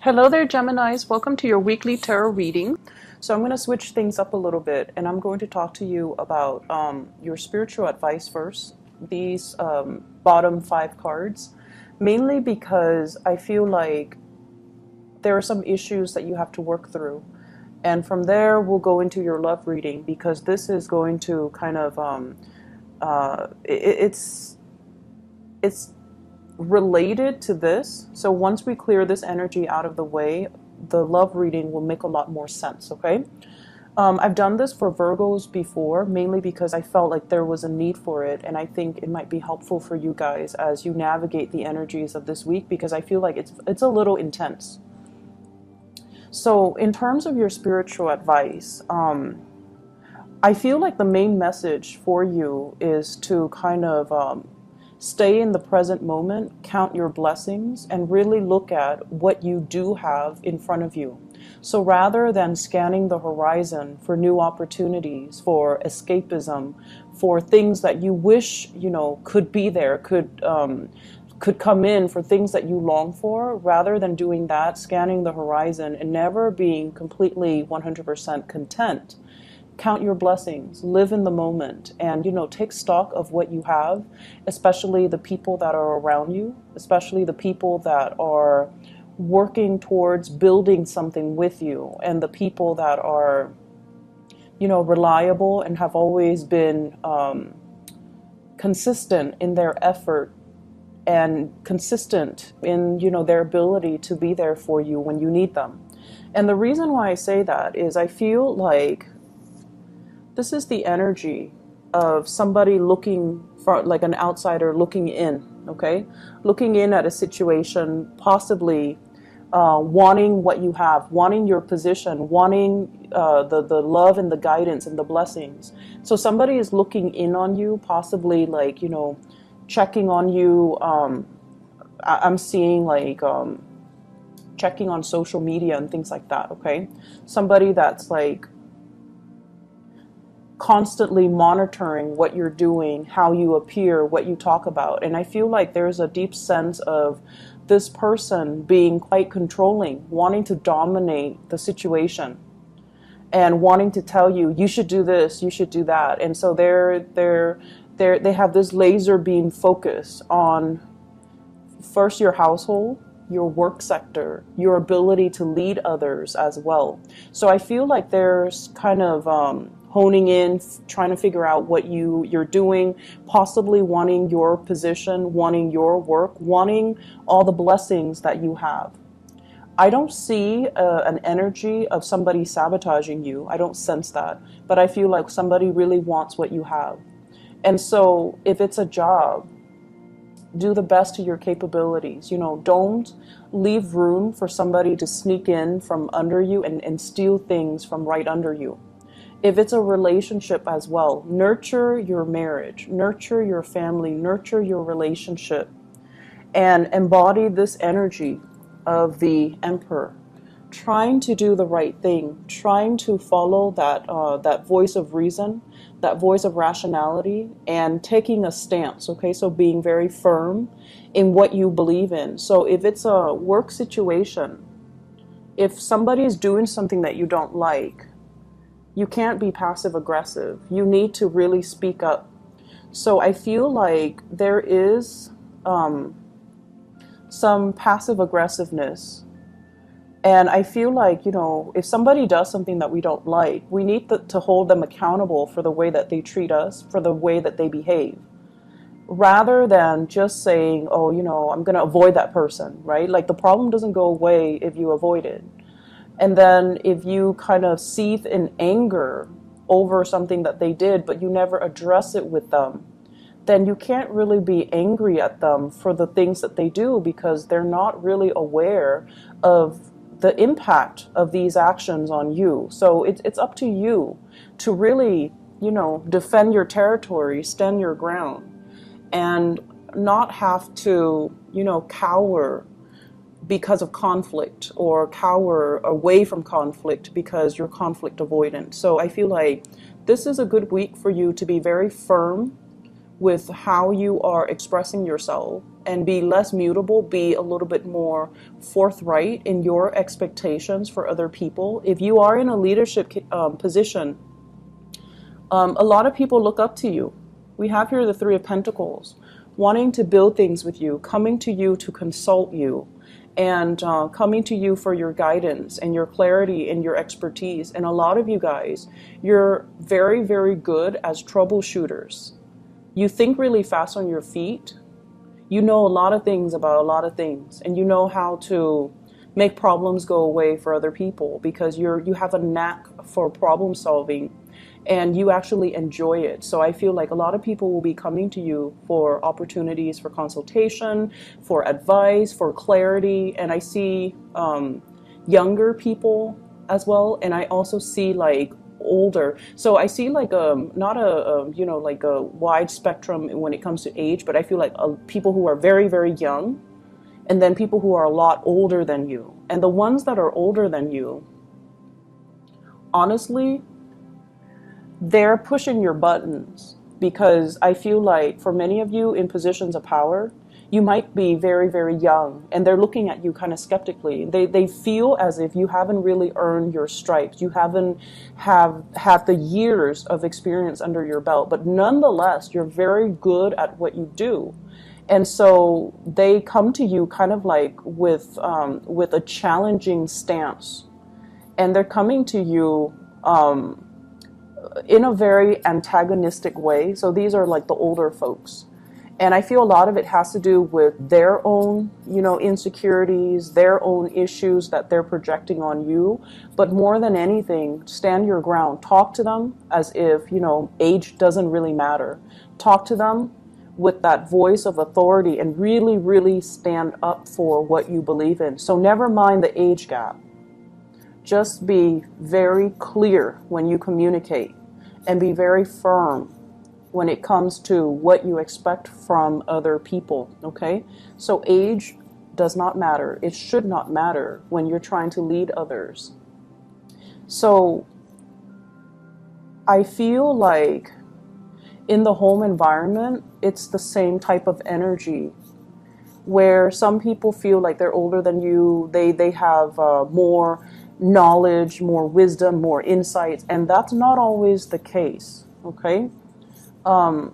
Hello there, Geminis. Welcome to your weekly tarot reading. So I'm going to switch things up a little bit, and I'm going to talk to you about your spiritual advice first. These bottom 5 cards, mainly because I feel like there are some issues that you have to work through. And from there, we'll go into your love reading, because this is going to kind of, it's related to this. So once we clear this energy out of the way, the love reading will make a lot more sense, okay? I've done this for Virgos before, mainly because I felt like there was a need for it, and I think it might be helpful for you guys as you navigate the energies of this week, because I feel like it's a little intense. So in terms of your spiritual advice, I feel like the main message for you is to kind of stay in the present moment, count your blessings, and really look at what you do have in front of you. So rather than scanning the horizon for new opportunities, for escapism, for things that you wish, could be there, could come in, for things that you long for, rather than doing that, scanning the horizon and never being completely 100% content, count your blessings, live in the moment, and take stock of what you have, especially the people that are around you, especially the people that are working towards building something with you, and the people that are reliable and have always been consistent in their effort and consistent in their ability to be there for you when you need them. And the reason why I say that is I feel like this is the energy of somebody looking for, like an outsider looking in, okay? Looking in at a situation, possibly wanting what you have, wanting your position, wanting the love and the guidance and the blessings. So somebody is looking in on you, possibly like, checking on you. I'm seeing like checking on social media and things like that, okay? Somebody that's like constantly monitoring what you're doing, how you appear, what you talk about. And I feel like there's a deep sense of this person being quite controlling, wanting to dominate the situation and wanting to tell you, you should do this, you should do that. And so they have this laser beam focus on first your household, your work sector, your ability to lead others as well. So I feel like there's kind of honing in, trying to figure out what you're doing, possibly wanting your position, wanting your work, wanting all the blessings that you have. I don't see an energy of somebody sabotaging you. I don't sense that. But I feel like somebody really wants what you have. And so if it's a job, do the best to your capabilities. Don't leave room for somebody to sneak in from under you and steal things from right under you. If it's a relationship as well, nurture your marriage, nurture your family, nurture your relationship, and embody this energy of the Emperor, trying to do the right thing, trying to follow that voice of reason, that voice of rationality, and taking a stance, okay? So being very firm in what you believe in. So if it's a work situation, if somebody is doing something that you don't like, you can't be passive aggressive. You need to really speak up. So I feel like there is some passive aggressiveness. And I feel like, if somebody does something that we don't like, we need to hold them accountable for the way that they treat us, for the way that they behave. Rather than just saying, oh, I'm going to avoid that person, right? Like the problem doesn't go away if you avoid it. And then if you kind of seethe in anger over something that they did, but you never address it with them, then you can't really be angry at them for the things that they do, because they're not really aware of the impact of these actions on you. So it's up to you to really, defend your territory, stand your ground, and not have to, cower because of conflict, or cower away from conflict because you're conflict avoidant. So I feel like this is a good week for you to be very firm with how you are expressing yourself and be less mutable, be a little bit more forthright in your expectations for other people. If you are in a leadership position, a lot of people look up to you. We have here the Three of Pentacles, wanting to build things with you, coming to you to consult you, and coming to you for your guidance and your clarity and your expertise. And a lot of you guys, you're very, very good as troubleshooters. You think really fast on your feet. You know a lot of things about a lot of things, and you know how to make problems go away for other people because you have a knack for problem solving, and you actually enjoy it. So I feel like a lot of people will be coming to you for opportunities for consultation, for advice, for clarity. And I see younger people as well, and I also see like older. So I see like not a you know, like a wide spectrum when it comes to age, but I feel like people who are very, very young, and then people who are a lot older than you. And the ones that are older than you, honestly, they're pushing your buttons, because I feel like for many of you in positions of power, you might be very, very young, and they're looking at you kind of skeptically. They feel as if you haven't really earned your stripes. You haven't had the years of experience under your belt, but nonetheless, you're very good at what you do. And so they come to you kind of like with a challenging stance, and they're coming to you in a very antagonistic way. So these are like the older folks. And I feel a lot of it has to do with their own, you know, insecurities, their own issues that they're projecting on you. But more than anything, stand your ground. Talk to them as if, you know, age doesn't really matter. Talk to them with that voice of authority and really, really stand up for what you believe in. So never mind the age gap. Just be very clear when you communicate, and be very firm when it comes to what you expect from other people, okay? So age does not matter. It should not matter when you're trying to lead others. So I feel like in the home environment, it's the same type of energy, where some people feel like they're older than you. They have more knowledge, more wisdom, more insights, and that's not always the case, okay? Our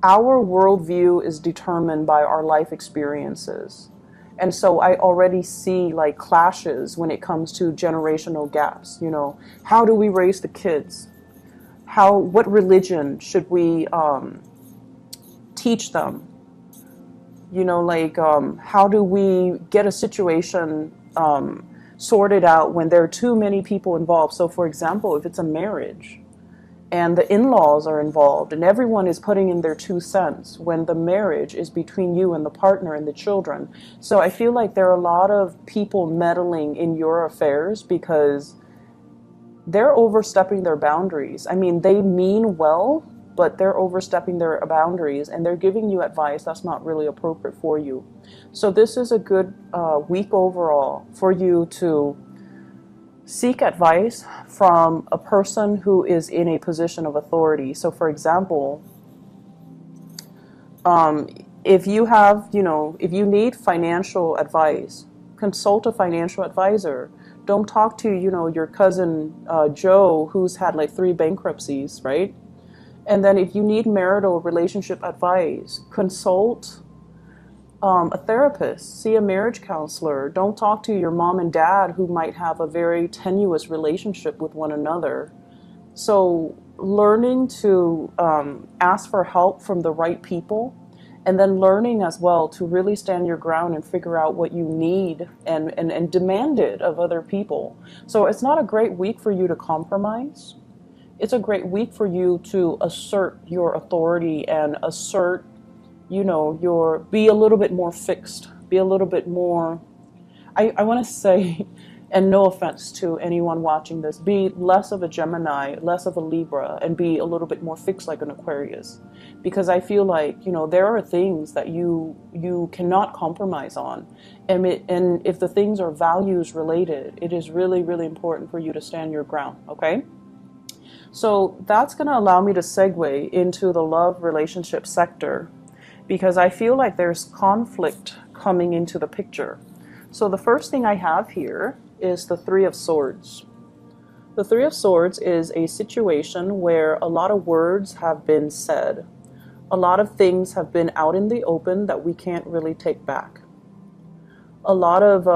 worldview is determined by our life experiences. And so I already see like clashes when it comes to generational gaps. You know, how do we raise the kids? What religion should we teach them? You know, like how do we get a situation sorted out when there are too many people involved? So for example, if it's a marriage and the in-laws are involved and everyone is putting in their 2 cents, when the marriage is between you and the partner and the children. So I feel like there are a lot of people meddling in your affairs because they're overstepping their boundaries. I mean, they mean well, but they're overstepping their boundaries, and they're giving you advice that's not really appropriate for you. So this is a good week overall for you to seek advice from a person who is in a position of authority. So for example, if you have, you know, if you need financial advice, consult a financial advisor. Don't talk to, you know, your cousin Joe, who's had like 3 bankruptcies, right? And then if you need marital relationship advice, consult a therapist, see a marriage counselor. Don't talk to your mom and dad who might have a very tenuous relationship with one another. So learning to ask for help from the right people, and then learning as well to really stand your ground and figure out what you need and demand it of other people. So it's not a great week for you to compromise. It's a great week for you to assert your authority and assert, you know, be a little bit more fixed, be a little bit more, I want to say, and no offense to anyone watching this, be less of a Gemini, less of a Libra, and be a little bit more fixed like an Aquarius. Because I feel like, you know, there are things that you cannot compromise on. And if the things are values related, it is really, really important for you to stand your ground, okay? So that's going to allow me to segue into the love relationship sector. because I feel like there's conflict coming into the picture. So the first thing I have here is the Three of Swords. The Three of Swords is a situation where a lot of words have been said. A lot of things have been out in the open that we can't really take back. A lot of,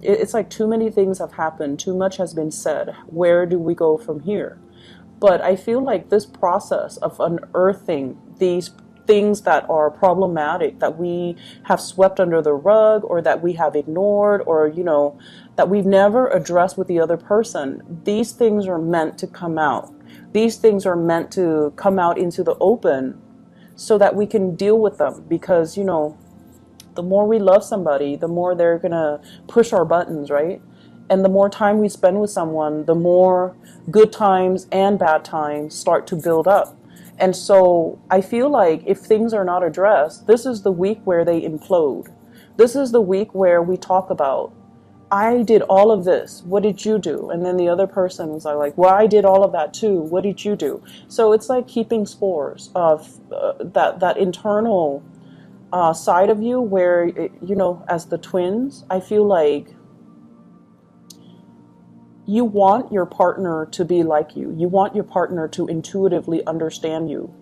it's like too many things have happened, too much has been said. Where do we go from here? But I feel like this process of unearthing these things that are problematic, that we have swept under the rug, or that we have ignored, or, you know, that we've never addressed with the other person, these things are meant to come out. These things are meant to come out into the open so that we can deal with them. Because, you know, the more we love somebody, the more they're gonna push our buttons, right? And the more time we spend with someone, the more good times and bad times start to build up. And so I feel like if things are not addressed, this is the week where they implode. This is the week where we talk about, I did all of this, what did you do? And then the other person was like, well, I did all of that too, what did you do? So it's like keeping scores of that internal side of you where, you know, as the twins, I feel like you want your partner to be like you. You want your partner to intuitively understand you.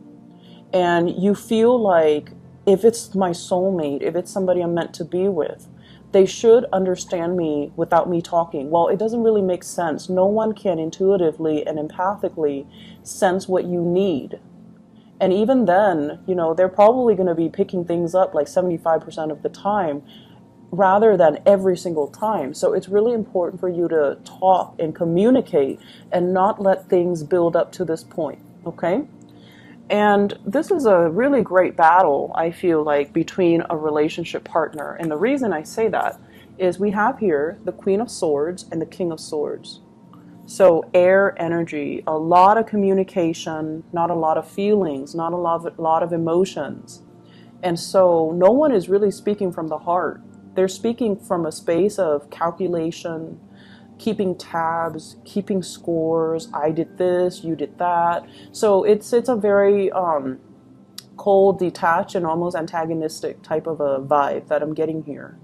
And you feel like if it's my soulmate, if it's somebody I'm meant to be with, they should understand me without me talking. Well, it doesn't really make sense. No one can intuitively and empathically sense what you need. And even then, you know, they're probably going to be picking things up like 75% of the time, rather than every single time. So it's really important for you to talk and communicate and not let things build up to this point, okay? And this is a really great battle, I feel like, between a relationship partner. And the reason I say that is we have here the Queen of Swords and the King of Swords. So air energy, a lot of communication, not a lot of feelings, not a lot of emotions. And so no one is really speaking from the heart. They're speaking from a space of calculation, keeping tabs, keeping scores. I did this, you did that. So it's a very cold, detached, and almost antagonistic type of a vibe that I'm getting here.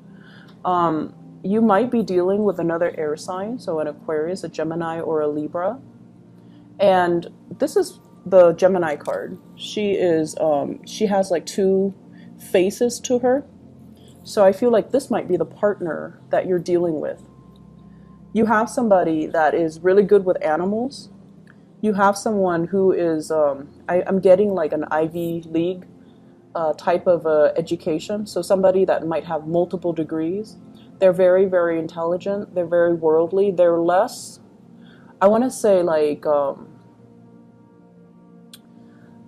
You might be dealing with another air sign, so an Aquarius, a Gemini, or a Libra. And this is the Gemini card. She has like two faces to her. So I feel like this might be the partner that you're dealing with. You have somebody that is really good with animals. You have someone who is, I'm getting like an Ivy League type of education. So somebody that might have multiple degrees. They're very, very intelligent. They're very worldly. They're less, I want to say like,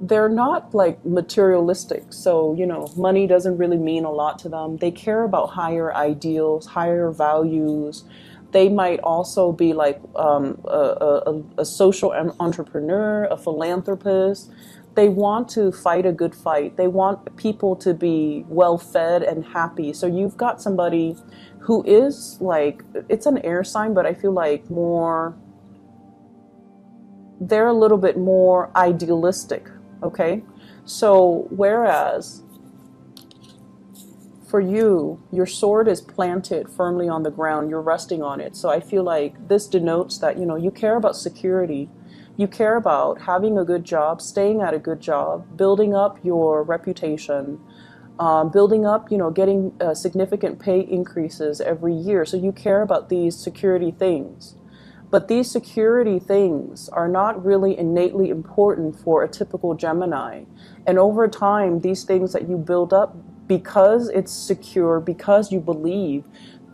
they're not like materialistic. So, you know, money doesn't really mean a lot to them. They care about higher ideals, higher values. They might also be like a social entrepreneur, a philanthropist. They want to fight a good fight. They want people to be well fed and happy. So you've got somebody who is like, it's an air sign, but I feel like more, they're a little bit more idealistic. Okay, so whereas for you, your sword is planted firmly on the ground, you're resting on it. So I feel like this denotes that, you know, you care about security, you care about having a good job, staying at a good job, building up your reputation, building up, you know, getting significant pay increases every year. So you care about these security things. But these security things are not really innately important for a typical Gemini. And over time, these things that you build up, because it's secure, because you believe,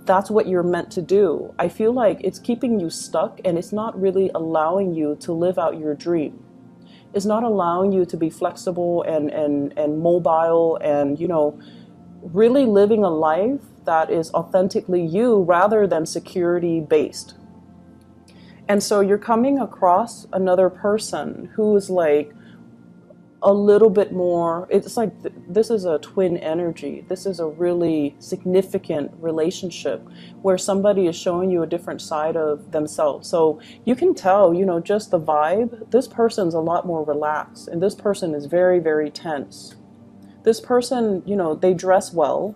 that's what you're meant to do. I feel like it's keeping you stuck, and it's not really allowing you to live out your dream. It's not allowing you to be flexible and mobile and, you know, really living a life that is authentically you rather than security based. And so you're coming across another person who's like a little bit more, it's like this is a twin energy. This is a really significant relationship where somebody is showing you a different side of themselves. So you can tell, you know, just the vibe, this person's a lot more relaxed and this person is very, very tense. This person, you know, they dress well,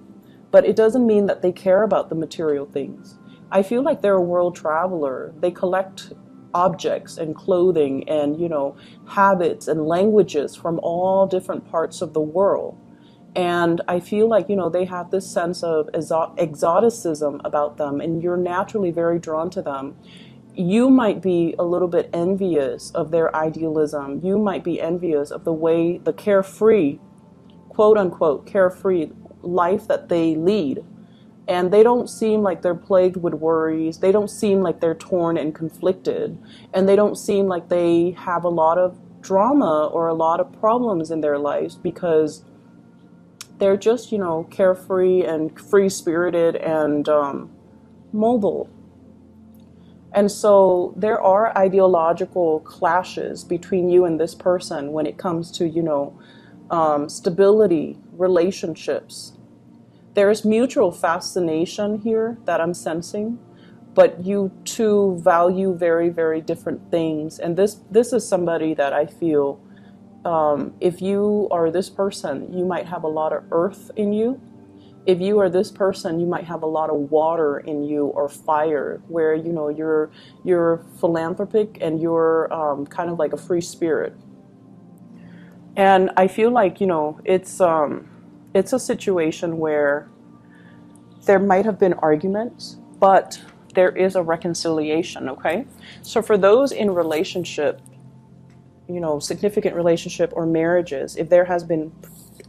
but it doesn't mean that they care about the material things. I feel like they're a world traveler. They collect objects and clothing and, you know, habits and languages from all different parts of the world. And I feel like, you know, they have this sense of exoticism about them, and you're naturally very drawn to them. You might be a little bit envious of their idealism. You might be envious of the way, the carefree, quote unquote, carefree life that they lead. And they don't seem like they're plagued with worries. They don't seem like they're torn and conflicted. And they don't seem like they have a lot of drama or a lot of problems in their lives, because they're just, you know, carefree and free-spirited and mobile. And so there are ideological clashes between you and this person when it comes to, you know, stability, relationships. There's mutual fascination here that I'm sensing, but you two value very, very different things. And this is somebody that I feel, if you are this person, you might have a lot of earth in you. If you are this person, you might have a lot of water in you, or fire, where, you know, you're philanthropic and you're kind of like a free spirit. And I feel like, you know, it's a situation where there might have been arguments, but there is a reconciliation, okay? So for those in relationship, you know, significant relationship or marriages, if there has been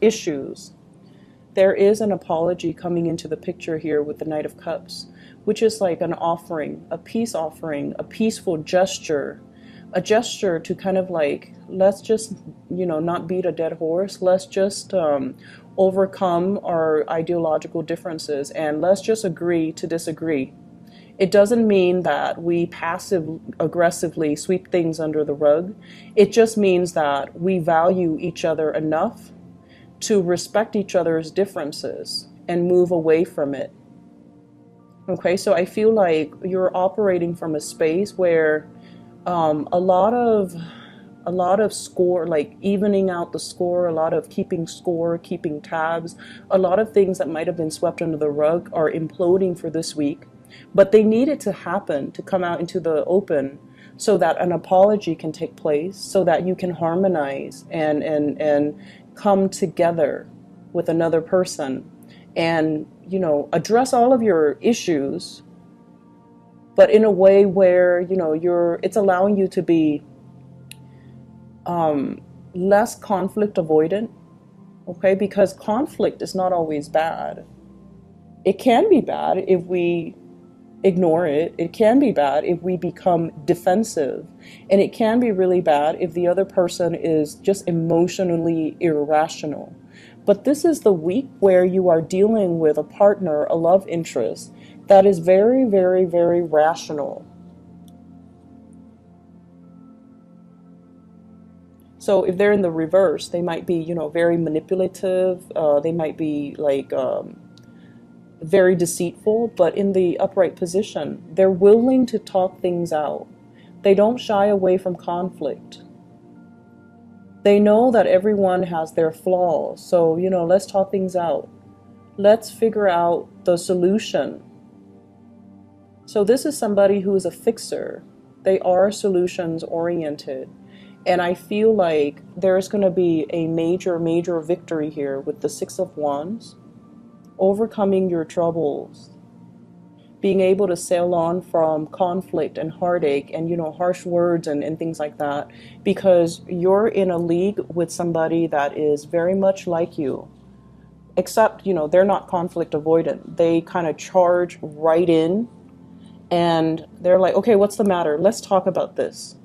issues, there is an apology coming into the picture here with the Knight of Cups, which is like an offering, a peace offering, a peaceful gesture, a gesture to kind of like, let's just, you know, not beat a dead horse. Let's just overcome our ideological differences, and let's just agree to disagree. It doesn't mean that we passive-aggressively sweep things under the rug. It just means that we value each other enough to respect each other's differences and move away from it. Okay, so I feel like you're operating from a space where a lot of score, like evening out the score, a lot of keeping score, keeping tabs, a lot of things that might have been swept under the rug are imploding for this week. But they need it to happen, to come out into the open, so that an apology can take place, so that you can harmonize and come together with another person and, you know, address all of your issues, but in a way where, you know, it's allowing you to be less conflict avoidant, okay? Because conflict is not always bad. It can be bad if we ignore it. It can be bad if we become defensive. And it can be really bad if the other person is just emotionally irrational. But this is the week where you are dealing with a partner, a love interest, that is very, very, very rational. So if they're in the reverse, they might be, you know, very manipulative. They might be like very deceitful, but in the upright position, they're willing to talk things out. They don't shy away from conflict. They know that everyone has their flaws. So, you know, let's talk things out. Let's figure out the solution. So this is somebody who is a fixer. They are solutions oriented. And I feel like there's going to be a major, major victory here with the Six of Wands, overcoming your troubles, being able to sail on from conflict and heartache and, you know, harsh words and things like that, because you're in a league with somebody that is very much like you, except, you know, they're not conflict avoidant. They kind of charge right in and they're like, okay, what's the matter? Let's talk about this.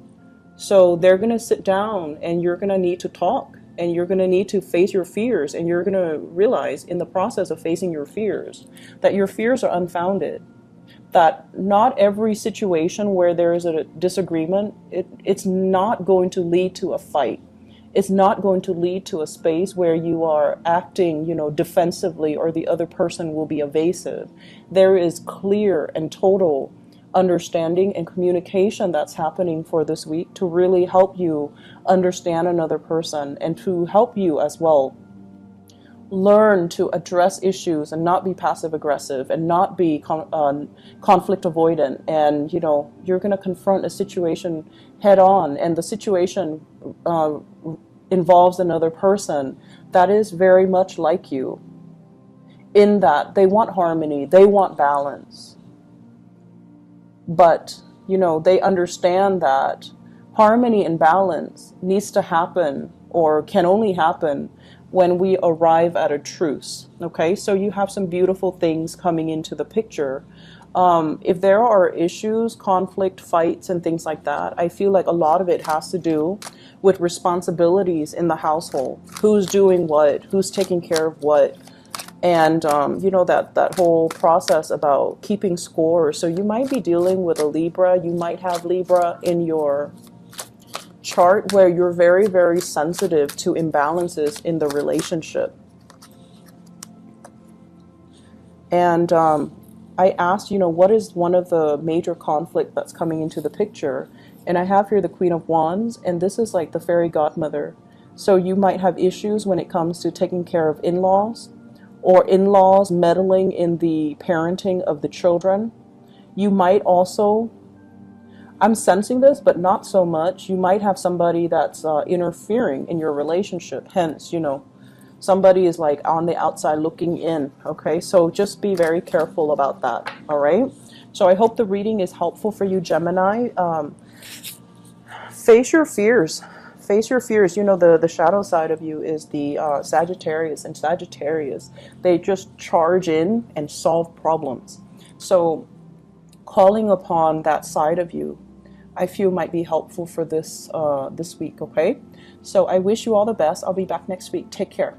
So they're going to sit down and you're going to need to talk, and you're going to need to face your fears, and you're going to realize in the process of facing your fears that your fears are unfounded, that not every situation where there is a disagreement, it's not going to lead to a fight. It's not going to lead to a space where you are acting, you know, defensively, or the other person will be evasive. There is clear and total understanding and communication that's happening for this week to really help you understand another person, and to help you as well learn to address issues and not be passive aggressive and not be conflict avoidant. And, you know, you're going to confront a situation head on, and the situation involves another person that is very much like you, in that they want harmony, they want balance. But, you know, they understand that harmony and balance needs to happen, or can only happen, when we arrive at a truce. Okay, so you have some beautiful things coming into the picture. If there are issues, conflict, fights, and things like that, I feel like a lot of it has to do with responsibilities in the household. Who's doing what? Who's taking care of what? And, you know, that whole process about keeping score. So you might be dealing with a Libra. You might have Libra in your chart, where you're very, very sensitive to imbalances in the relationship. And I asked, you know, what is one of the major conflict that's coming into the picture? And I have here the Queen of Wands, and this is like the fairy godmother. So you might have issues when it comes to taking care of in-laws, or in-laws meddling in the parenting of the children. You might also, I'm sensing this, but not so much, you might have somebody that's interfering in your relationship. Hence, you know, somebody is like on the outside looking in. Okay, so just be very careful about that. All right, so I hope the reading is helpful for you, Gemini. Face your fears. Face your fears. You know, the shadow side of you is the Sagittarius, and Sagittarius, they just charge in and solve problems. So calling upon that side of you, I feel might be helpful for this this week. Okay, so I wish you all the best. I'll be back next week. Take care.